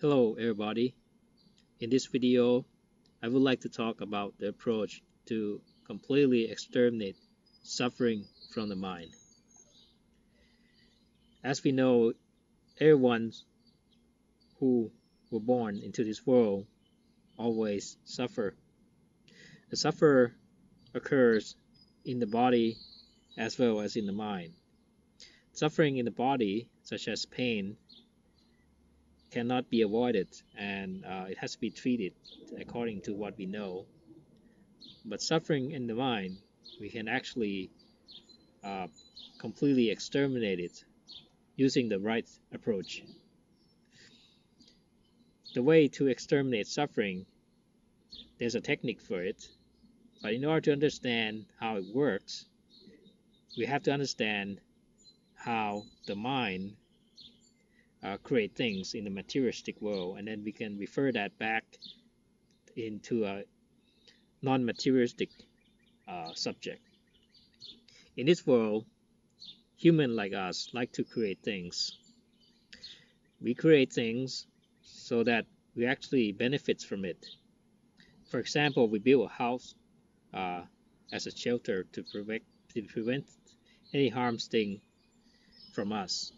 Hello everybody. In this video, I would like to talk about the approach to completely exterminate suffering from the mind. As we know, everyone who were born into this world always suffer. The suffer occurs in the body as well as in the mind. Suffering in the body, such as pain, cannot be avoided, and it has to be treated according to what we know. But suffering in the mind, we can actually uh, completely exterminate it using the right approach. The way to exterminate suffering, there's a technique for it, but in order to understand how it works, we have to understand how the mind create things in the materialistic world, and then we can refer that back into a non-materialistic subject. In this world, humans like us like to create things. We create things so that we actually benefit from it. For example, we build a house uh, as a shelter to prevent any harm sting from us.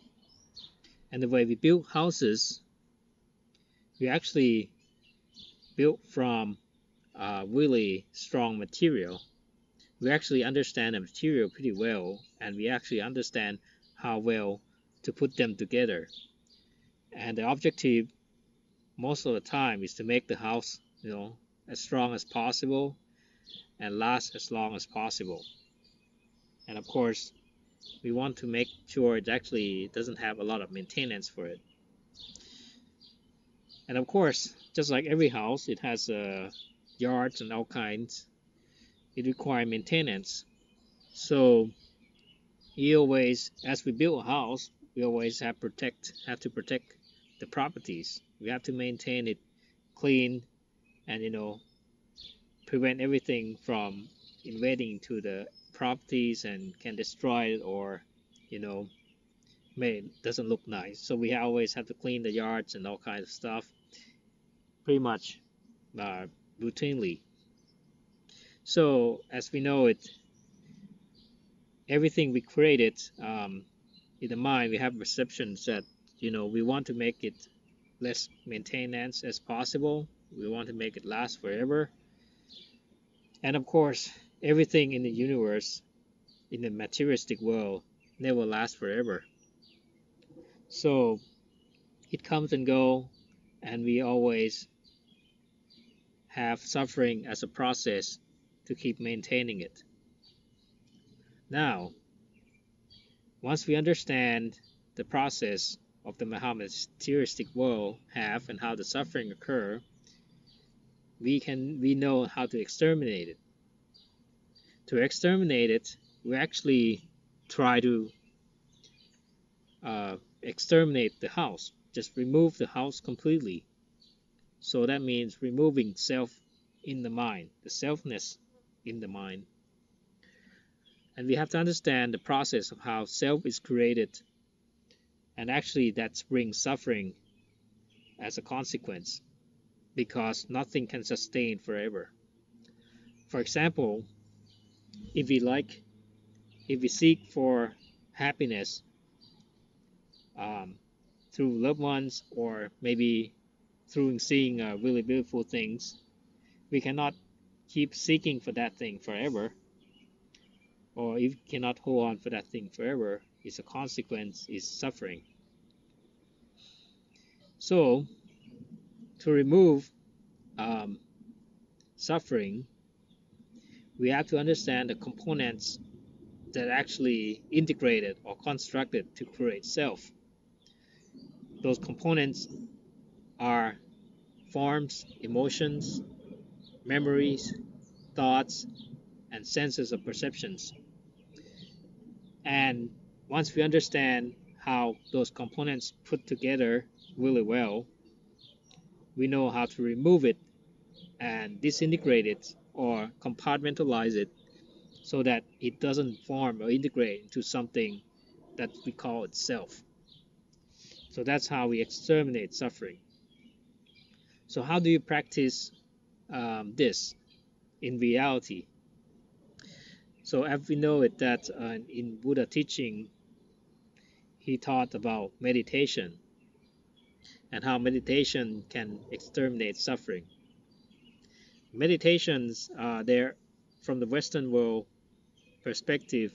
And the way we build houses, we actually built from really strong material. We actually understand the material pretty well, and we actually understand how well to put them together. And the objective most of the time is to make the house, as strong as possible and last as long as possible. And of course, we want to make sure it actually doesn't have a lot of maintenance for it. And of course, just like every house, it has yards and all kinds. It requires maintenance. So as we build a house, we always have to protect the properties. We have to maintain it clean and prevent everything from invading into the properties and can destroy it, or doesn't look nice. So we always have to clean the yards and all kinds of stuff pretty much routinely. So as we know it, everything we created in the mind, we have perceptions that we want to make it less maintenance as possible. We want to make it last forever. And of course, everything in the universe, in the materialistic world, never lasts forever. So it comes and goes, and we always have suffering as a process to keep maintaining it. Now, once we understand the process of the materialistic world have and how the suffering occur, we know how to exterminate it. To exterminate it, we actually try to exterminate the house, just remove the house completely. So that means removing self in the mind, the selfness in the mind. And we have to understand the process of how self is created, and actually that brings suffering as a consequence, because nothing can sustain forever. For example, if we seek for happiness through loved ones, or maybe through seeing really beautiful things, we cannot keep seeking for that thing forever, or if you cannot hold on for that thing forever, its a consequence is suffering. So to remove suffering, we have to understand the components that actually integrated or constructed to create self. Those components are forms, emotions, memories, thoughts, and senses of perceptions. And once we understand how those components put together really well, we know how to remove it and disintegrate it or compartmentalize it so that it doesn't form or integrate into something that we call itself. So that's how we exterminate suffering. So how do you practice this in reality? So as we know it that in Buddha teaching, he taught about meditation and how meditation can exterminate suffering. Meditations, they're from the Western world perspective,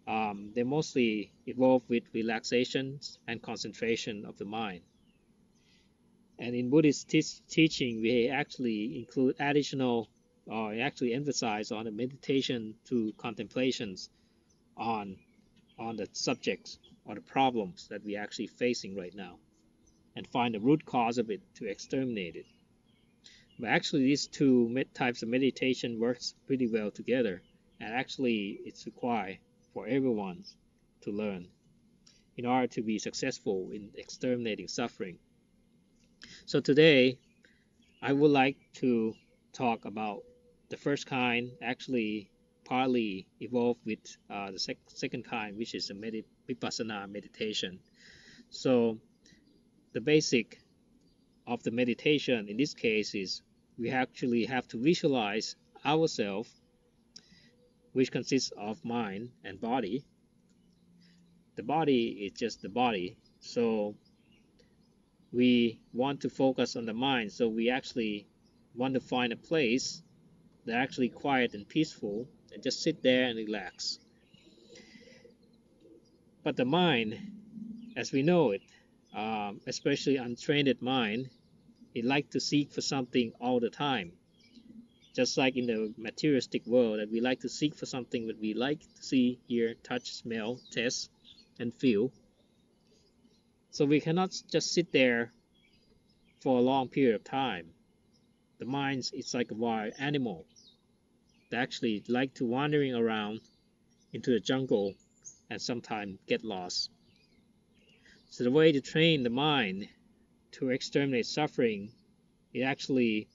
they mostly evolve with relaxation and concentration of the mind. And in Buddhist teaching, we actually include additional, or actually emphasize on the meditation through contemplations on the subjects or the problems that we're actually facing right now, and find the root cause of it to exterminate it. But actually, these two types of meditation works pretty well together, and actually, it's required for everyone to learn in order to be successful in exterminating suffering. So today, I would like to talk about the first kind, actually partly evolved with the second kind, which is the vipassana meditation. So the basic of the meditation in this case is we actually have to visualize ourselves, which consists of mind and body. The body is just the body, so we want to focus on the mind, so we actually want to find a place that actually quiet and peaceful and just sit there and relax. But the mind, as we know it, especially untrained mind, it likes to seek for something all the time, just like in the materialistic world, that we like to seek for something that we like to see, hear, touch, smell, taste, and feel. So we cannot just sit there for a long period of time. The mind is like a wild animal that actually like to wandering around into the jungle and sometimes get lost. So the way to train the mind to exterminate suffering is actually,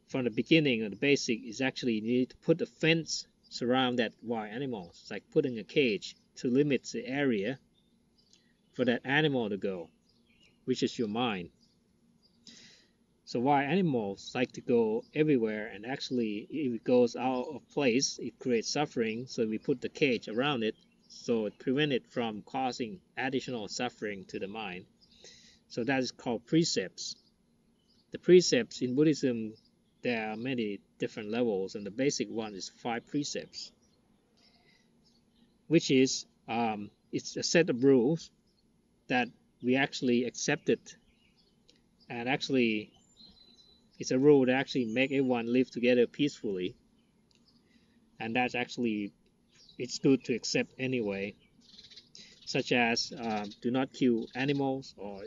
from the beginning, or the basic, is actually you need to put a fence surround that wild animal. It's like putting a cage to limit the area for that animal to go, which is your mind. So wild animals like to go everywhere, and actually if it goes out of place, it creates suffering. So we put the cage around it, so it prevents it from causing additional suffering to the mind. So that is called precepts. The precepts in Buddhism, there are many different levels, and the basic one is 5 precepts, which is it's a set of rules that we actually accepted, and actually it's a rule that actually make everyone live together peacefully, and that's actually it's good to accept anyway, such as do not kill animals, or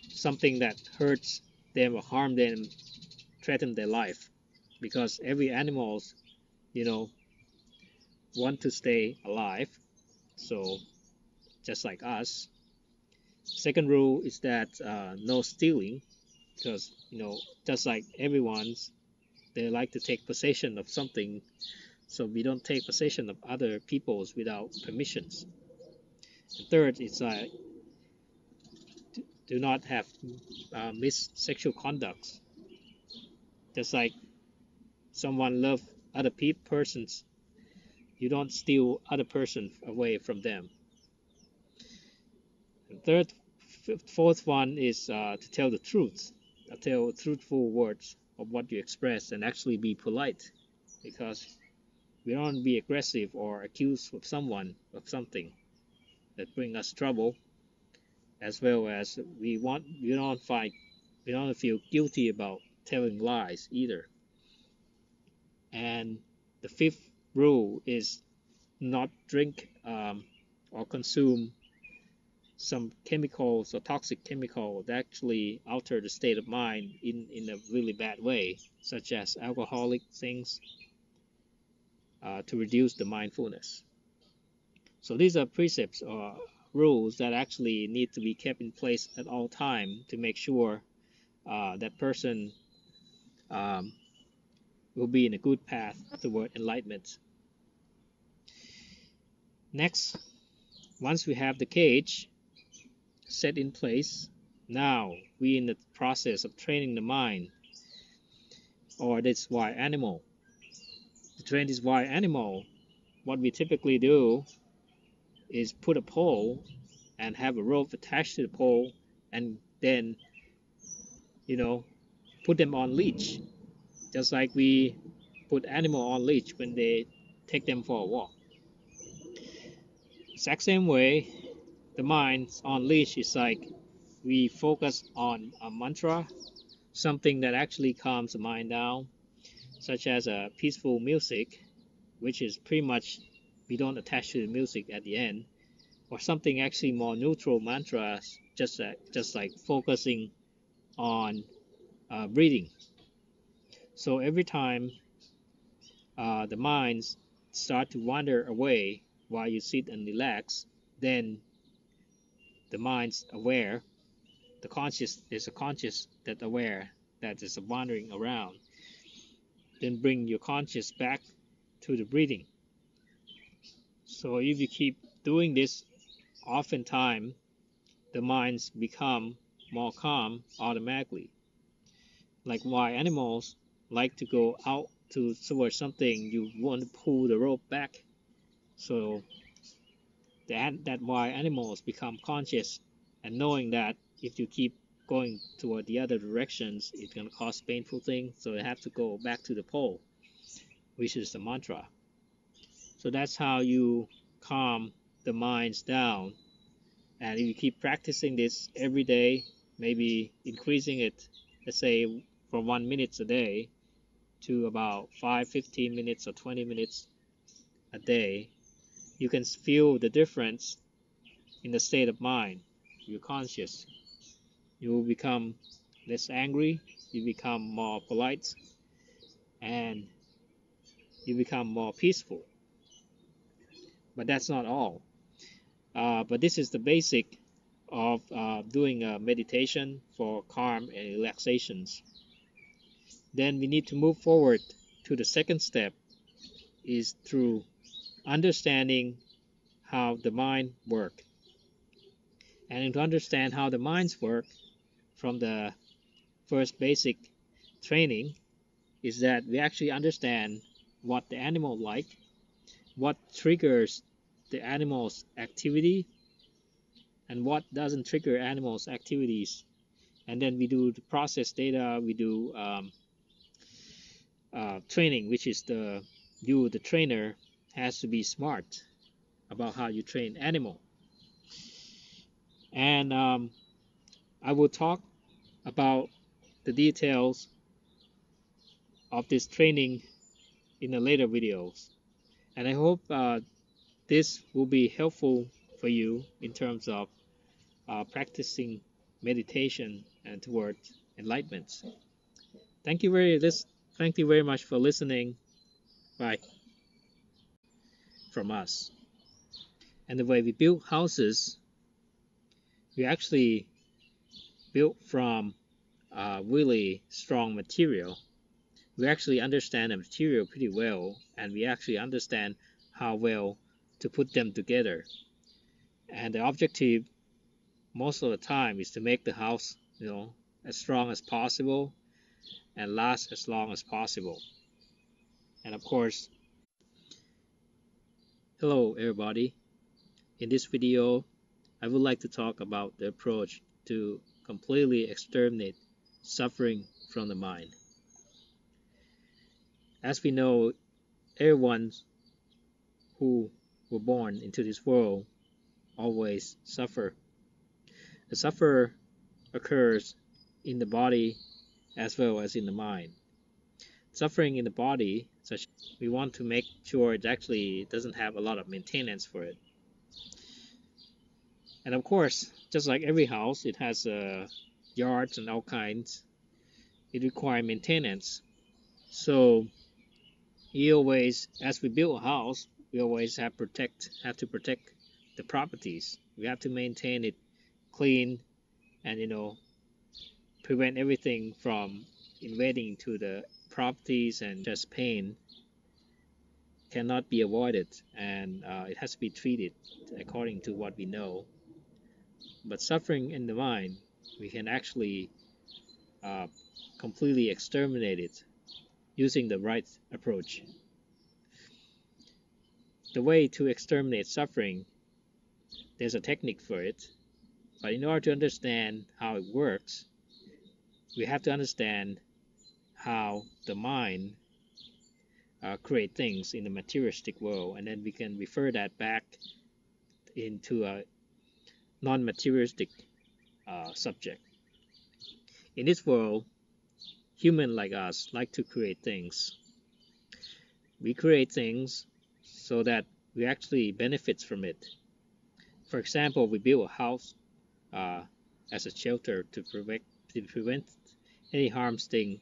something that hurts them or harm them, threaten their life, because every animals you know want to stay alive, so just like us. Second rule is that no stealing, because just like everyone's, they like to take possession of something, so we don't take possession of other people's without permissions. And third is do not have sexual conducts, just like someone love other persons, you don't steal other person away from them. And fourth one is to tell the truth, tell truthful words of what you express, and actually be polite, because we don't want to be aggressive or accuse of someone of something that bring us trouble, as well as we don't feel guilty about telling lies either. And the fifth rule is not drink or consume some chemicals or toxic chemical that actually alter the state of mind in a really bad way, such as alcoholic things, to reduce the mindfulness. So these are precepts or rules that actually need to be kept in place at all time to make sure that person um, will be in a good path toward enlightenment. Next, once we have the cage set in place, Now we're in the process of training the mind, or this wild animal. To train this wild animal, what we typically do is put a pole and have a rope attached to the pole, and then put them on leash, just like we put animal on leash when they take them for a walk. Exact same way, the mind on leash is like we focus on a mantra, something that actually calms the mind down, such as a peaceful music, which is pretty much we don't attach to the music at the end, or something actually more neutral mantras, just like focusing on breathing. So every time the minds start to wander away while you sit and relax, then the mind's aware, the conscious is a conscious that aware that is wandering around. Then bring your conscious back to the breathing. So if you keep doing this, oftentimes the minds become more calm automatically. Like why animals like to go out towards something, you want to pull the rope back. So that why animals become conscious and knowing that if you keep going toward the other directions, it's going to cause painful things. So they have to go back to the pole, which is the mantra. So that's how you calm the minds down. And if you keep practicing this every day, maybe increasing it, let's say from 1 minute a day to about 5, 15 minutes or 20 minutes a day, you can feel the difference in the state of mind. You're conscious. You will become less angry, you become more polite, and you become more peaceful. But that's not all. But this is the basic of doing a meditation for calm and relaxations. Then we need to move forward to the second step, is through understanding how the mind works. And to understand how the minds work from the first basic training is that we actually understand what the animal like, what triggers the animal's activity, and what doesn't trigger animals' activities. And then we do the process data, we do training, which is the trainer has to be smart about how you train animal. And I will talk about the details of this training in the later videos. And I hope this will be helpful for you in terms of practicing meditation and towards enlightenment. Thank you very much for listening. Bye from us. And the way we build houses, we actually built from really strong material. We actually understand the material pretty well, and we actually understand how well to put them together. And the objective most of the time is to make the house, as strong as possible and last as long as possible. And of course, hello everybody. In this video, I would like to talk about the approach to completely exterminate suffering from the mind. As we know, everyone who were born into this world always suffer. The suffer occurs in the body as well as in the mind. Suffering in the body, such we want to make sure it actually doesn't have a lot of maintenance for it. And of course, just like every house, it has yards and all kinds. It requires maintenance. So we always, as we build a house, we always have to protect the properties. We have to maintain it clean and prevent everything from invading into the properties, and just pain cannot be avoided, and it has to be treated according to what we know. But suffering in the mind, we can actually completely exterminate it using the right approach. The way to exterminate suffering, there's a technique for it, but in order to understand how it works, we have to understand how the mind create things in the materialistic world, and then we can refer that back into a non-materialistic subject. In this world, humans like us like to create things. We create things so that we actually benefit from it. For example, we build a house as a shelter to prevent any harm thing